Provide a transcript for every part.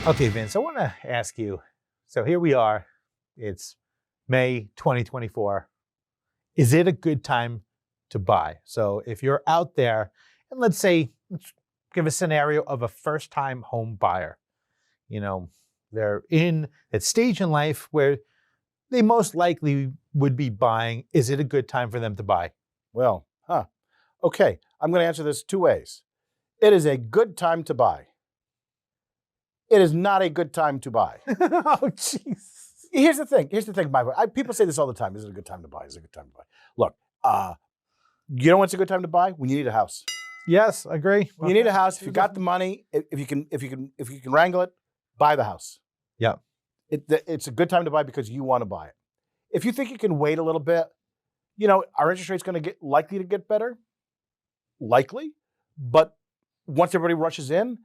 Okay, Vince, I want to ask you. So here we are. It's May 2024. Is it a good time to buy? So if you're out there, and let's give a scenario of a first-time home buyer. You know, they're in that stage in life where they most likely would be buying. Is it a good time for them to buy? Well, okay, I'm going to answer this two ways. It is a good time to buy. It is not a good time to buy. Oh, jeez. Here's the thing. People say this all the time. Is it a good time to buy? Is it a good time to buy? Look, you know what's a good time to buy? When you need a house. Yes, I agree. When you need a house, if you got the money, if you can wrangle it, buy the house. Yeah. It's a good time to buy because you want to buy it. If you think you can wait a little bit, our interest rate's going to likely to get better. Likely. But once everybody rushes in,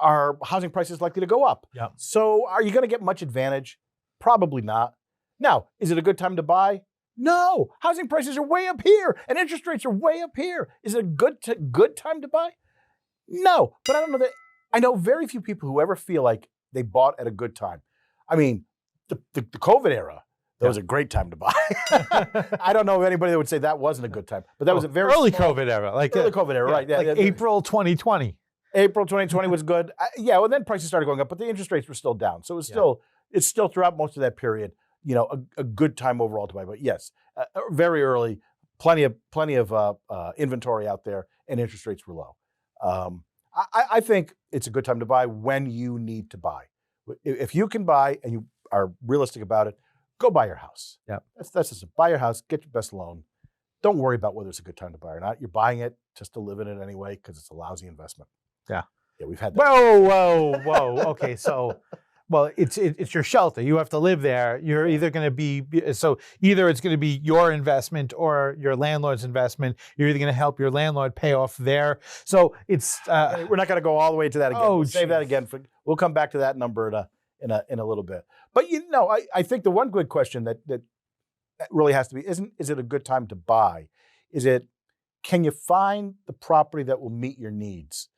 our housing price is likely to go up. Yeah. So are you going to get much advantage? Probably not. Now, is it a good time to buy? No. Housing prices are way up here and interest rates are way up here. Is it a good time to buy? No. But I don't know that. I know very few people who ever feel like they bought at a good time. I mean, the COVID era, that was a great time to buy. I don't know of anybody that would say that wasn't a good time, but that was a very early COVID era, COVID era, right? Yeah, April 2020. April 2020 was good. Well, then prices started going up, but the interest rates were still down. So it's still throughout most of that period, a good time overall to buy. But yes, very early, plenty of inventory out there, and interest rates were low. I think it's a good time to buy when you need to buy. If you can buy and you are realistic about it, go buy your house. Yeah, that's just buy your house, get your best loan. Don't worry about whether it's a good time to buy or not. You're buying it just to live in it anyway because it's a lousy investment. Yeah, we've had that. Whoa. Okay, so, well, it's your shelter. You have to live there. You're either going to be either it's going to be your investment or your landlord's investment. You're either going to help your landlord pay off their. So it's we're not going to go all the way to that again. We'll save that again. We'll come back to that number in a little bit. But I think the one good question that really has to be is it a good time to buy? Can you find the property that will meet your needs?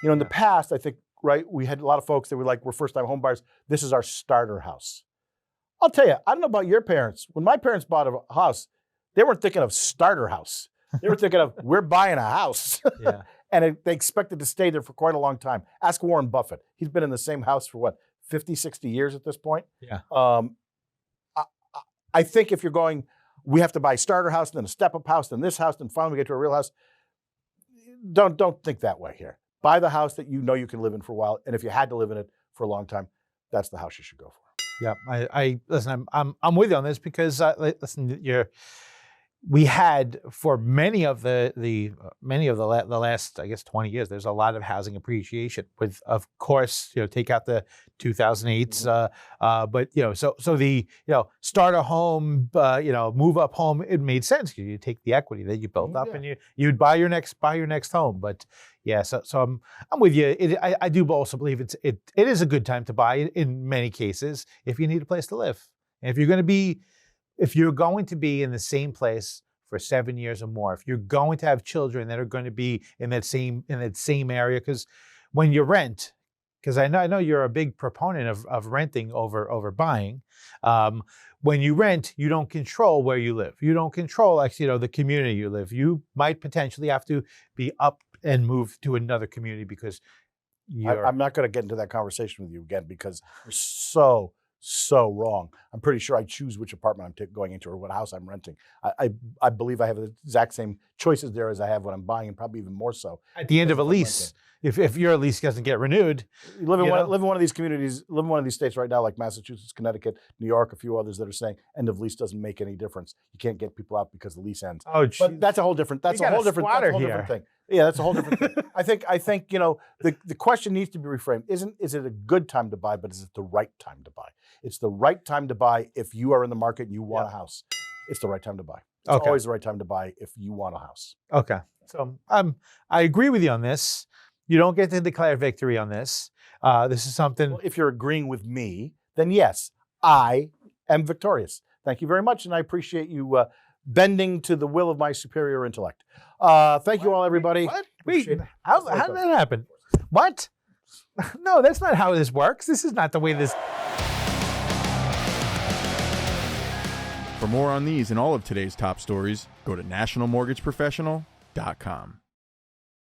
In the past, I think, right, we had a lot of folks that were like, we're first-time home buyers. This is our starter house. I'll tell you, I don't know about your parents. When my parents bought a house, they weren't thinking of starter house. They were thinking of, we're buying a house. Yeah. And they expected to stay there for quite a long time. Ask Warren Buffett. He's been in the same house for 50, 60 years at this point? Yeah. I think if you're going, we have to buy a starter house, then a step-up house, then this house, then finally we get to a real house, don't think that way here. Buy the house that you can live in for a while, and if you had to live in it for a long time, that's the house you should go for. Yeah, I listen. I'm with you on this because listen, we had for many of the last, I guess, 20 years, there's a lot of housing appreciation with, of course, take out the 2008s, but so the start a home, move up home, it made sense. You take the equity that you built up and you'd buy your next home. But yeah, so I'm with you. I do also believe it is a good time to buy in many cases if you need a place to live. And if you're going to be in the same place for 7 years or more, if you're going to have children that are going to be in that same area, because when you rent, because I know you're a big proponent of renting over buying. When you rent, you don't control where you live. You don't control the community you live. You might potentially have to be up and move to another community because I'm not going to get into that conversation with you again because you're so wrong. I'm pretty sure I choose which apartment I'm going into or what house I'm renting. I believe I have the exact same choices there as I have when I'm buying, and probably even more so. At the end of a lease, if your lease doesn't get renewed, you live in one of these communities, live in one of these states right now, like Massachusetts, Connecticut, New York, a few others that are saying end of lease doesn't make any difference. You can't get people out because the lease ends. Oh, geez. But that's a whole different thing. Yeah, that's a whole different thing. I think the question needs to be reframed. Is it a good time to buy, but is it the right time to buy? It's the right time to buy if you are in the market and you want a house. It's the right time to buy. It's always the right time to buy if you want a house. Okay. So I agree with you on this. You don't get to declare victory on this. This is something. Well, if you're agreeing with me, then yes, I am victorious. Thank you very much, and I appreciate you bending to the will of my superior intellect. Thank you all, everybody. What? Wait, how did that happen? What? No, that's not how this works. This is not the way this. For more on these and all of today's top stories, go to nationalmortgageprofessional.com.